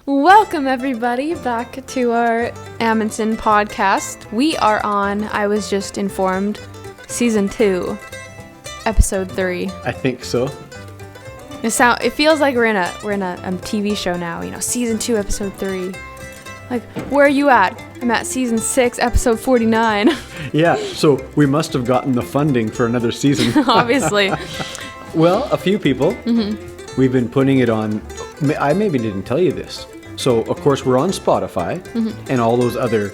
Welcome, everybody, back to our Amundson podcast. We are on, I was just informed, Season 2, Episode 3. I think so. It feels like we're in a TV show now, Season 2, Episode 3. Like, where are you at? I'm at Season 6, Episode 49. Yeah, so we must have gotten the funding for another season. Obviously. Well, a few people. Mm-hmm. We've been putting it on, I maybe didn't tell you this. So, of course, we're on Spotify and all those other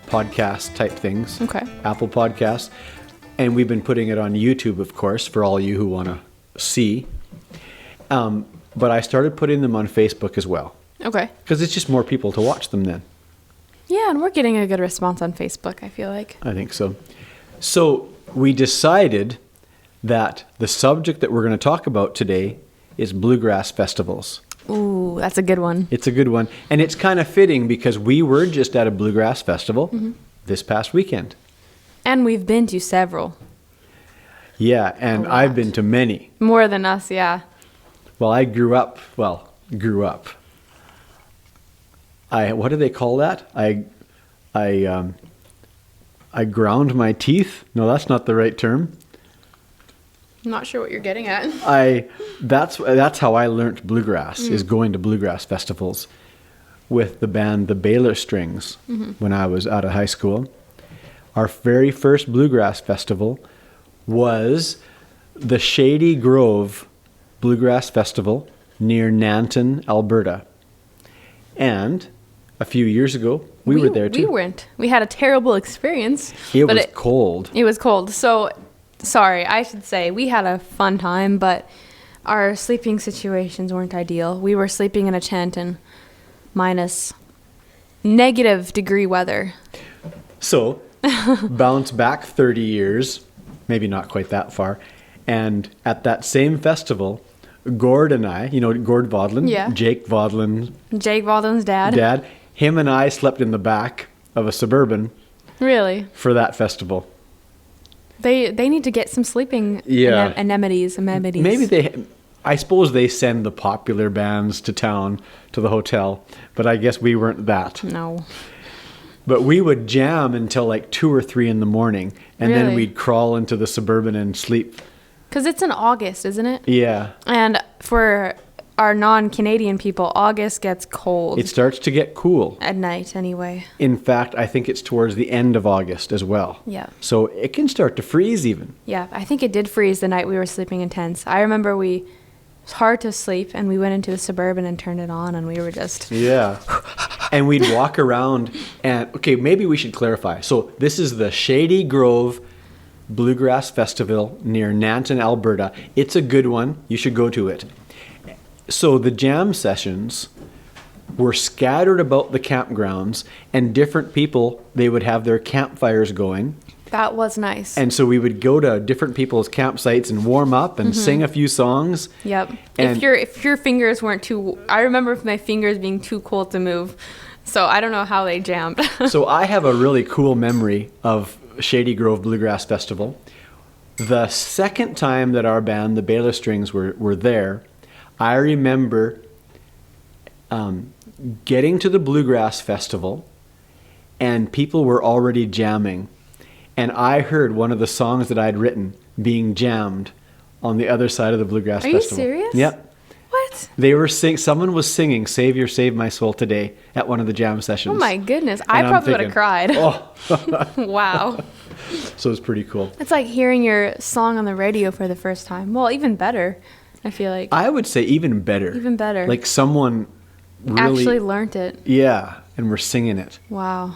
podcast type things. Okay. Apple Podcasts. And we've been putting it on YouTube, of course, for all you who want to see. But I started putting them on Facebook as well. Okay. Because it's just more people to watch them then. Yeah, and we're getting a good response on Facebook, I feel like. I think so. So we decided that the subject that we're going to talk about today is bluegrass festivals. Ooh, that's a good one. It's a good one. And it's kind of fitting because we were just at a bluegrass festival this past weekend. And we've been to several. Yeah, and I've been to many. More than us, yeah. Well, I grew up. What do they call that? I ground my teeth. No, that's not the right term. I'm not sure what you're getting at. That's how I learnt bluegrass, is going to bluegrass festivals with the band the Baylor Strings when I was out of high school. Our very first bluegrass festival was the Shady Grove Bluegrass Festival near Nanton, Alberta. And a few years ago, we were there too. We went. We had a terrible experience. It was cold. It was cold. So, sorry, I should say we had a fun time, but our sleeping situations weren't ideal. We were sleeping in a tent in minus negative degree weather. So, bounce back 30 years, maybe not quite that far, and at that same festival, Gord and I, Gord Vodlin, yeah. Jake Vodlin's dad. Him and I slept in the back of a Suburban. Really? For that festival. They need to get some sleeping amenities. Maybe I suppose they send the popular bands to town, to the hotel, but I guess we weren't that. No. But we would jam until like 2 or 3 in the morning, and then we'd crawl into the Suburban and sleep. Because it's in August, isn't it? Yeah. And for our non-Canadian people, August gets cold. It starts to get cool. At night, anyway. In fact, I think it's towards the end of August as well. Yeah. So it can start to freeze even. Yeah, I think it did freeze the night we were sleeping in tents. I remember it was hard to sleep, and we went into the Suburban and turned it on, and we were just... Yeah. And we'd walk around, and, okay, maybe we should clarify. So this is the Shady Grove Bluegrass Festival near Nanton, Alberta. It's a good one. You should go to it. So the jam sessions were scattered about the campgrounds, and different people, they would have their campfires going. That was nice. And so we would go to different people's campsites and warm up and sing a few songs. Yep. And if your fingers weren't too... I remember my fingers being too cold to move. So I don't know how they jammed. So I have a really cool memory of Shady Grove Bluegrass Festival. The second time that our band, the Baylor Strings, were there, I remember getting to the Bluegrass Festival, and people were already jamming. And I heard one of the songs that I'd written being jammed on the other side of the Bluegrass Festival. Are you serious? Yep. What? They were someone was singing "Savior, Save My Soul Today" at one of the jam sessions. Oh my goodness. I probably would have cried. Oh. Wow. So it's pretty cool. It's like hearing your song on the radio for the first time. Well, even better, I feel like. I would say even better. Even better. Like someone really... actually learned it. Yeah, and we're singing it. Wow.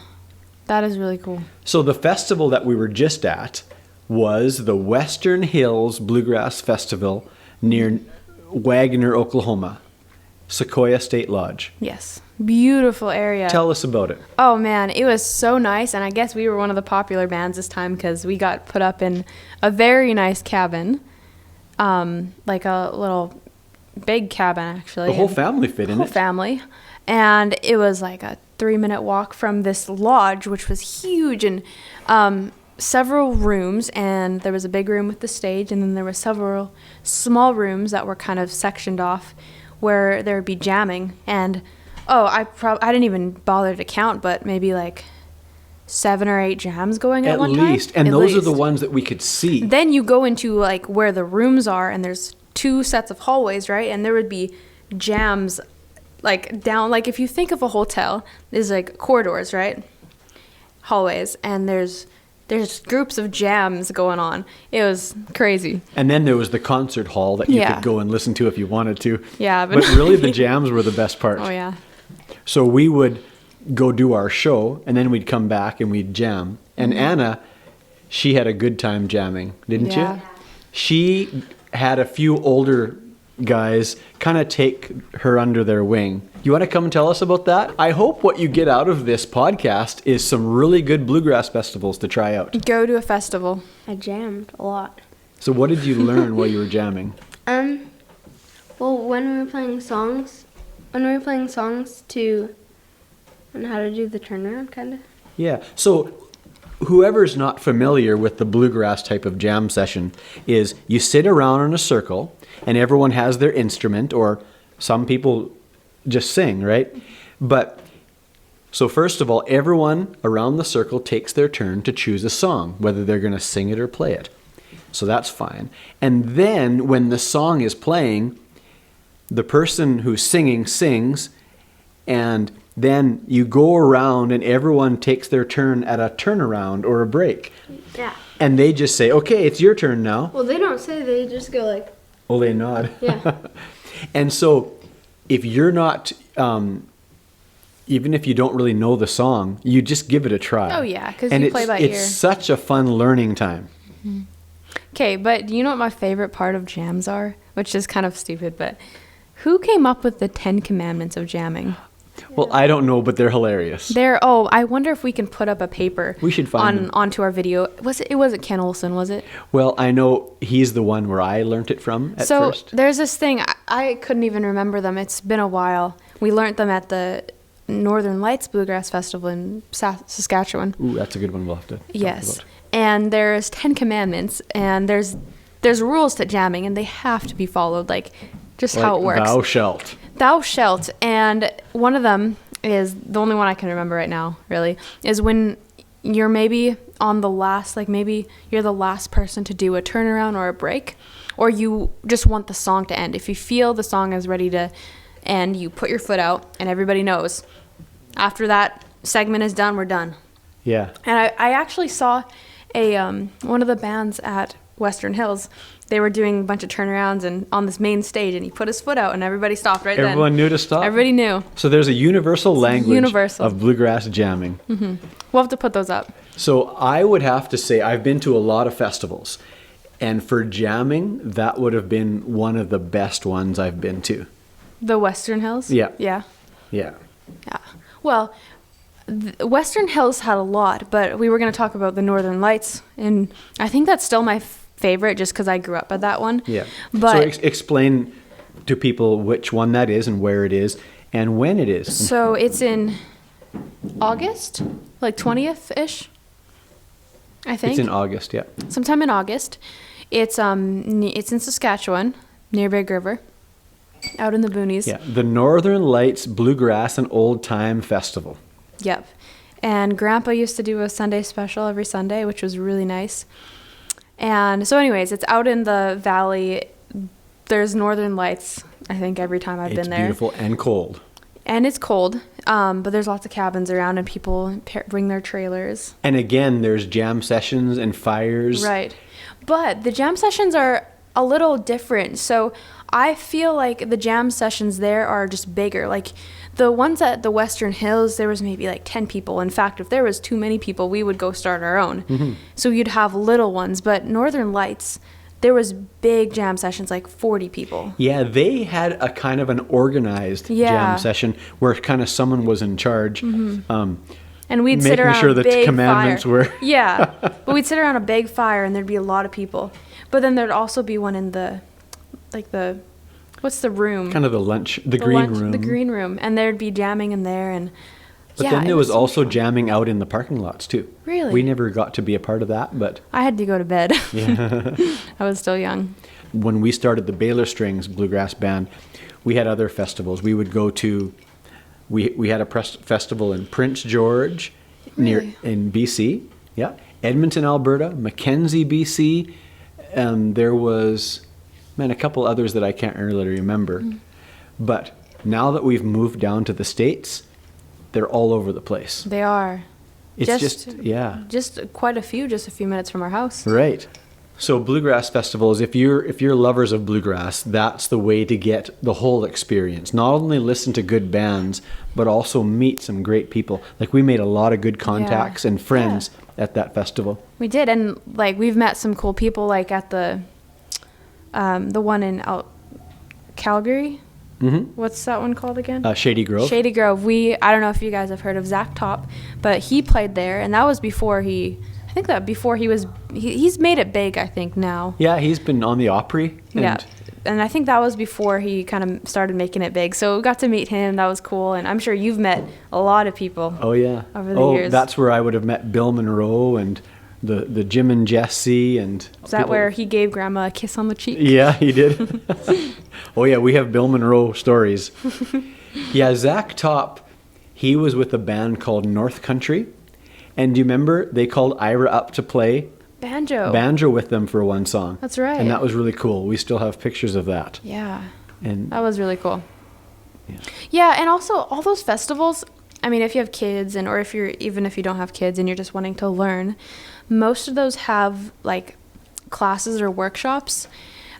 That is really cool. So the festival that we were just at was the Western Hills Bluegrass Festival near Wagoner, Oklahoma. Sequoia State Lodge. Yes. Beautiful area. Tell us about it. Oh, man. It was so nice. And I guess we were one of the popular bands this time because we got put up in a very nice cabin. Like a little big cabin, actually. The whole family fit in it. The whole family. And it was like a 3-minute walk from this lodge, which was huge. And several rooms, and there was a big room with the stage, and then there were several small rooms that were kind of sectioned off where there would be jamming. And I didn't even bother to count, but maybe like 7 or 8 jams going at one time. At least. And those are the ones that we could see. Then you go into like where the rooms are, and there's 2 sets of hallways, right? And there would be jams like down, like if you think of a hotel, there's like corridors, right? Hallways, and there's groups of jams going on. It was crazy. And then there was the concert hall that you could go and listen to if you wanted to. Yeah. But really the jams were the best part. Oh, yeah. So we would go do our show, and then we'd come back and we'd jam. And Anna, she had a good time jamming, didn't Yeah. you? She had a few older guys kind of take her under their wing. You want to come and tell us about that? I hope what you get out of this podcast is some really good bluegrass festivals to try out. Go to a festival. I jammed a lot. So what did you learn while you were jamming? Well, when we were playing songs to on how to do the turnaround, kind of. Yeah. So whoever's not familiar with the bluegrass type of jam session is you sit around in a circle and everyone has their instrument, or some people just sing, right? But so first of all, everyone around the circle takes their turn to choose a song, whether they're going to sing it or play it. So that's fine. And then when the song is playing, the person who's singing sings, and then you go around and everyone takes their turn at a turnaround or a break. Yeah. And they just say, okay, it's your turn now. Well, they don't say, they just go like. Well, they nod. Yeah. And so if you're not, even if you don't really know the song, you just give it a try. Oh, yeah, because you play by ear. It's such a fun learning time. Okay, but do you know what my favorite part of jams are? Which is kind of stupid, but who came up with the 10 commandments of jamming? Well, I don't know, but they're hilarious. I wonder if we can put up a paper. We should find them. Onto our video. It wasn't Ken Olson, was it? Well, I know he's the one where I learned it from at first. So there's this thing, I couldn't even remember them. It's been a while. We learned them at the Northern Lights Bluegrass Festival in Saskatchewan. Ooh, that's a good one we'll have to talk Yes. about. And there's 10 commandments, and there's rules to jamming, and they have to be followed, like just how it works. Thou shalt. Thou shalt. And one of them is the only one I can remember right now, really, is when you're maybe on the last, like maybe you're the last person to do a turnaround or a break, or you just want the song to end. If you feel the song is ready to end, you put your foot out and everybody knows. After that segment is done, we're done. Yeah. And I actually saw one of the bands at Western Hills. They were doing a bunch of turnarounds and on this main stage, and he put his foot out and everybody stopped right then. Everyone knew to stop? Everybody knew. So there's a universal language universal. of bluegrass jamming. Mm-hmm. We'll have to put those up. So I would have to say I've been to a lot of festivals, and for jamming, that would have been one of the best ones I've been to. The Western Hills? Yeah. Yeah. Yeah. Yeah. Well, Western Hills had a lot, but we were going to talk about the Northern Lights, and I think that's still my favorite just because I grew up at that one. Yeah. But so explain to people which one that is and where it is and when it is. So it's in August, like 20th-ish, I think. It's in August, yeah. Sometime in August. It's in Saskatchewan, near Big River, out in the boonies. Yeah, the Northern Lights Bluegrass and Oldtime Festival. Yep. And Grandpa used to do a Sunday special every Sunday, which was really nice. And so anyways, it's out in the valley. There's Northern Lights, I think, every time I've been there. It's beautiful and cold. And it's cold, but there's lots of cabins around and people bring their trailers. And again, there's jam sessions and fires. Right. But the jam sessions are a little different. So I feel like the jam sessions there are just bigger. Like the ones at the Western Hills, there was maybe like 10 people. In fact, if there was too many people, we would go start our own. Mm-hmm. So you'd have little ones. But Northern Lights, there was big jam sessions, like 40 people. Yeah, they had a kind of an organized jam session where kind of someone was in charge. Mm-hmm. And we'd sit making around sure a the big commandments fire. were... Yeah, but we'd sit around a big fire and there'd be a lot of people. But then there'd also be one in what's the room? Kind of the green room. The green room. And there'd be jamming in there. And But Yeah, then it there was was so also fun. jamming out in the parking lots too. Really? We never got to be a part of that, but I had to go to bed. yeah. I was still young. When we started the Baylor Strings Bluegrass Band, we had other festivals. We would go to, we had a festival in Prince George, Really? in BC, yeah, Edmonton, Alberta, Mackenzie, BC, and there was, man, a couple others that I can't really remember. But now that we've moved down to the States, they're all over the place. They are. It's just yeah. Just quite a few, just a few minutes from our house. Right. So bluegrass festivals, if you're lovers of bluegrass, that's the way to get the whole experience. Not only listen to good bands, but also meet some great people. Like we made a lot of good contacts and friends at that festival. We did, and like we've met some cool people, like at the one in Calgary. Mm-hmm. What's that one called again? Shady Grove. Shady Grove. I don't know if you guys have heard of Zach Top, but he played there, and that was before he. I think that before he was. He's made it big, I think now. Yeah, he's been on the Opry. Yeah, and I think that was before he kind of started making it big. So we got to meet him. That was cool, and I'm sure you've met a lot of people. Oh yeah. Over the years. That's where I would have met Bill Monroe and the Jim and Jesse and. Is that where he gave Grandma a kiss on the cheek? Yeah, he did. Oh yeah, we have Bill Monroe stories. Yeah, Zach Top, he was with a band called North Country. And do you remember they called Ira up to play banjo with them for one song? That's right. And that was really cool. We still have pictures of that. Yeah. And that was really cool. Yeah. Yeah, and also all those festivals, I mean, if you have kids or if you don't have kids and you're just wanting to learn, most of those have like classes or workshops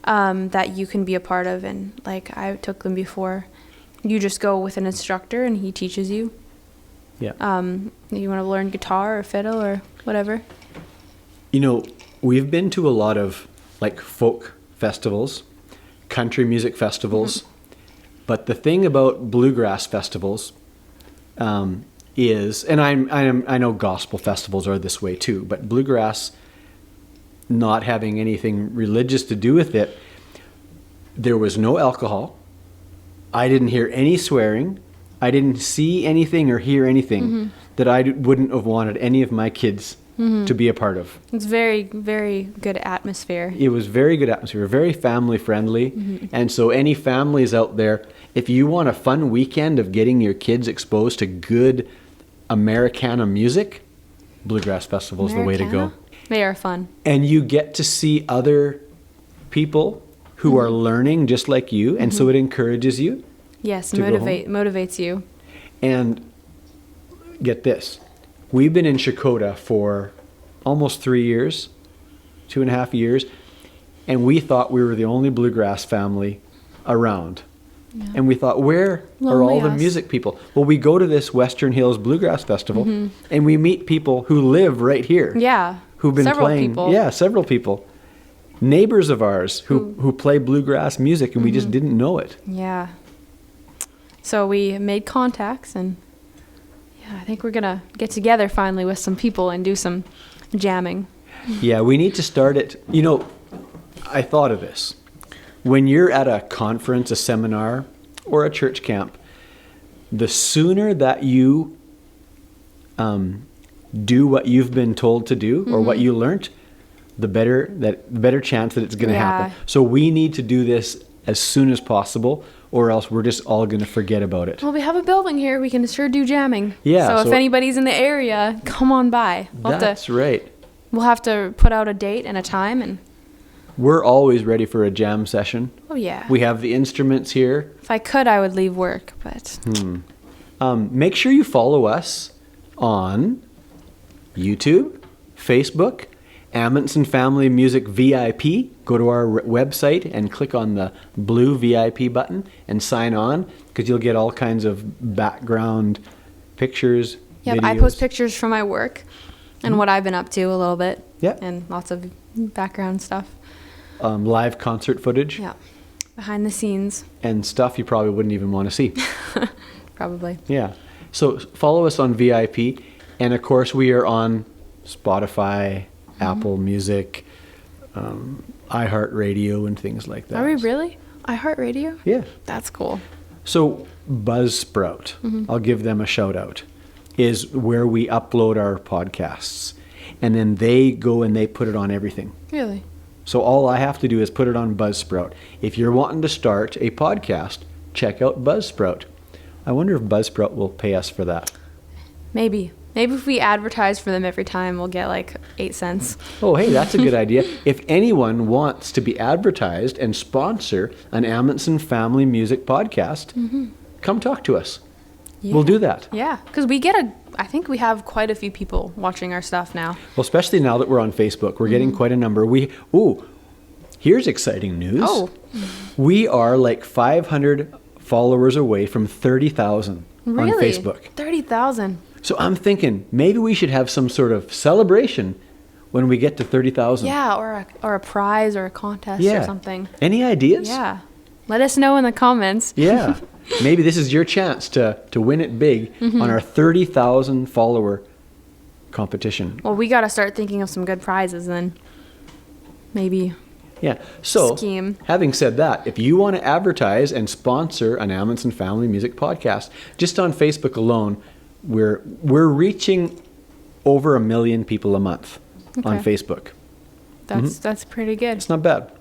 that you can be a part of, and like I took them before. You just go with an instructor and he teaches you. Yeah. You want to learn guitar or fiddle or whatever. You know, we've been to a lot of like folk festivals, country music festivals, but the thing about bluegrass festivals is, and I know gospel festivals are this way too, but bluegrass, not having anything religious to do with it, there was no alcohol. I didn't hear any swearing. I didn't see anything or hear anything that I wouldn't have wanted any of my kids to be a part of. It's very, very good atmosphere. It was very good atmosphere, very family friendly. And so any families out there, if you want a fun weekend of getting your kids exposed to good Americana music, Bluegrass Festival is the way to go. They are fun. And you get to see other people who are learning just like you, and so it encourages you. Yes, to go home. motivates you. And get this, we've been in Shakota for almost 3 years, 2.5 years, and we thought we were the only bluegrass family around. Yeah. And we thought, where are all the music people? Well, we go to this Western Hills Bluegrass Festival, and we meet people who live right here. Yeah. Who've been several playing. People. Yeah, several people. Neighbors of ours who play bluegrass music, and we just didn't know it. Yeah. So we made contacts, and yeah, I think we're going to get together finally with some people and do some jamming. Yeah, we need to start it. You know, I thought of this. When you're at a conference, a seminar, or a church camp, the sooner that you do what you've been told to do or what you learned, the better chance that it's going to happen. So we need to do this as soon as possible, or else we're just all going to forget about it. Well, we have a building here. We can sure do jamming. Yeah. So if anybody's in the area, come on by. That's right. We'll have to put out a date and a time, and we're always ready for a jam session. Oh yeah. We have the instruments here. If I could, I would leave work, but make sure you follow us on YouTube, Facebook, Amundson Family Music VIP. Go to our website and click on the blue VIP button and sign on, because you'll get all kinds of background pictures, Yep, videos. I post pictures from my work and what I've been up to a little bit. Yep. And lots of background stuff. Live concert footage. Yeah. Behind the scenes. And stuff you probably wouldn't even want to see. Probably. Yeah. So follow us on VIP. And of course, we are on Spotify, Apple Music, iHeartRadio, and things like that. Are we really? iHeartRadio? Yeah. That's cool. So Buzzsprout, I'll give them a shout out. is where we upload our podcasts. And then they go and they put it on everything. Really? So all I have to do is put it on Buzzsprout. If you're wanting to start a podcast, check out Buzzsprout. I wonder if Buzzsprout will pay us for that. Maybe. Maybe if we advertise for them every time, we'll get like 8 cents. Oh, hey, that's a good idea. If anyone wants to be advertised and sponsor an Amundson Family Music podcast, come talk to us. Yeah. We'll do that. Yeah, because I think we have quite a few people watching our stuff now. Well, especially now that we're on Facebook, we're getting quite a number. Here's exciting news. Oh. We are like 500 followers away from 30,000 on Really? Facebook. 30,000. So I'm thinking maybe we should have some sort of celebration when we get to 30,000. Yeah, or a prize or a contest or something. Any ideas? Yeah. Let us know in the comments. Yeah. Maybe this is your chance to win it big on our 30,000 follower competition. Well, we got to start thinking of some good prizes then. Maybe. Yeah. So, Scheme. having said that, if you want to advertise and sponsor an Amundson Family Music podcast, just on Facebook alone, we're reaching over 1 million people a month on Okay. Facebook. That's pretty good. It's not bad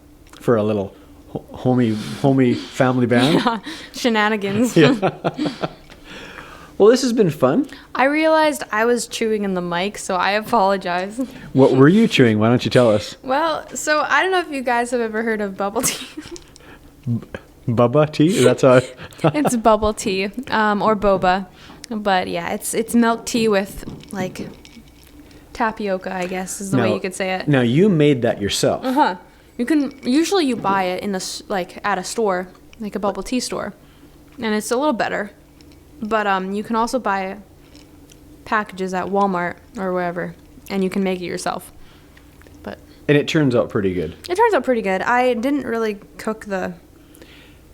for a little homey family band. Shenanigans. Well, this has been fun. I realized I was chewing in the mic, so I apologize. What were you chewing? Why don't you tell us? Well, so I don't know if you guys have ever heard of bubble tea. Bubba tea? That's how It's bubble tea, or boba. But yeah, it's milk tea with like tapioca, I guess is the way you could say it. Now, you made that yourself. Uh-huh. Usually you buy it in at a store, like a bubble tea store. And it's a little better. But you can also buy packages at Walmart or wherever, and you can make it yourself. And it turns out pretty good. It turns out pretty good. I didn't really cook the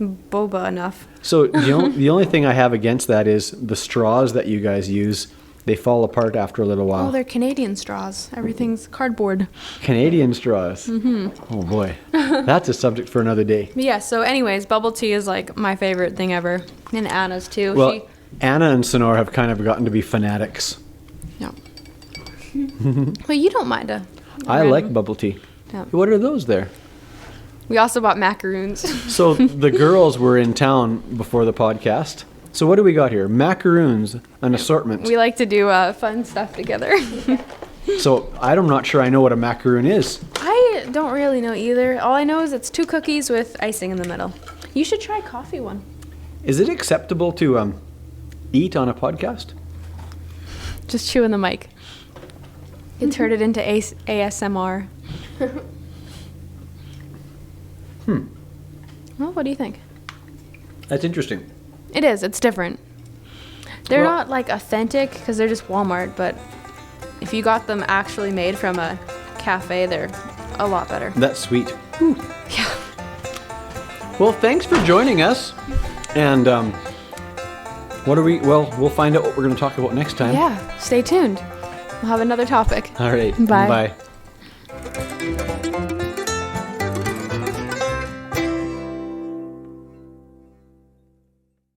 boba enough. So the only thing I have against that is the straws that you guys use. They fall apart after a little while. Oh, they're Canadian straws. Everything's cardboard. Canadian straws. Oh boy, that's a subject for another day. But yeah, so anyways, bubble tea is like my favorite thing ever. And Anna's too. Well, Anna and Sonora have kind of gotten to be fanatics. Yeah. Well, you don't mind I like bubble tea. Yeah. What are those there? We also bought macaroons. So the girls were in town before the podcast. So what do we got here? Macaroons, an assortment. We like to do fun stuff together. So I'm not sure I know what a macaroon is. I don't really know either. All I know is it's 2 cookies with icing in the middle. You should try coffee one. Is it acceptable to eat on a podcast? Just chew in the mic. You turn it into ASMR. Well, what do you think? That's interesting. It is. It's different. They're Well- not like authentic because they're just Walmart, but if you got them actually made from a cafe, they're a lot better. That's sweet. Yeah. Well, thanks for joining us. And we'll find out what we're going to talk about next time. Yeah. Stay tuned. We'll have another topic. All right. Bye. Bye.